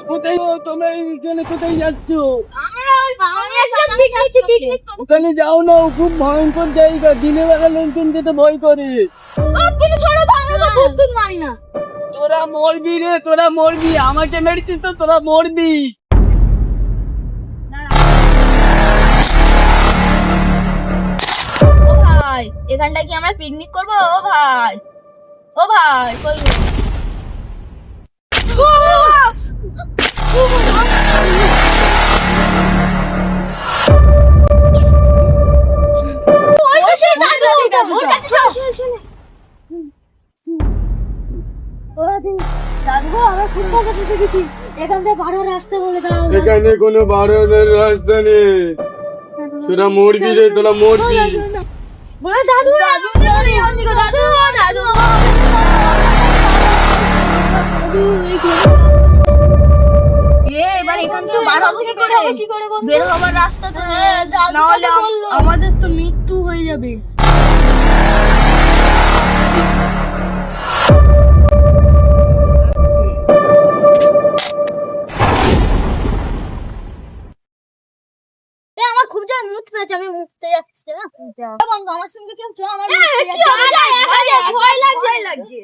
কোথায় গো? তোমরা এখানে কোথায় যাচ্ছ? ওখানে যাও না, খুব ভয়ঙ্কর জায়গা, দিনের বেলা লোকজন যেতে ভয় করে। তোরা মরবি রে, তোরা মরবি, আমাকে মেরেছিস তো তোরা মরবি। ও ভাই, এখানটায় কি আমরা পিকনিক করবো? ও ভাই, ও ভাই, কই গো? ওই যে সেই দাদু, ওর কাছে চল। দাদু গো, আমরা খুব কাছে ফেসে গেছি, এখান থেকে বাড়ার রাস্তা বলে যাও না। এখানে কোনো বাড়ানোর রাস্তা নেই, তোরা মরবি রে, তোরা মরবি। বলে দাদু দাদু, দাদু, দাদু। এবার এখান থেকে বার হবো কি করে? বের হবার রাস্তা তো নেই, না হলে আমাদের তো মৃত্যু হয়ে যাবে। আমার খুব জোর মুত পেয়েছে, আমি মুততে যাচ্ছি না। বন্ধু, আমার সঙ্গে কেউ চল, আমার ভয় লাগছে।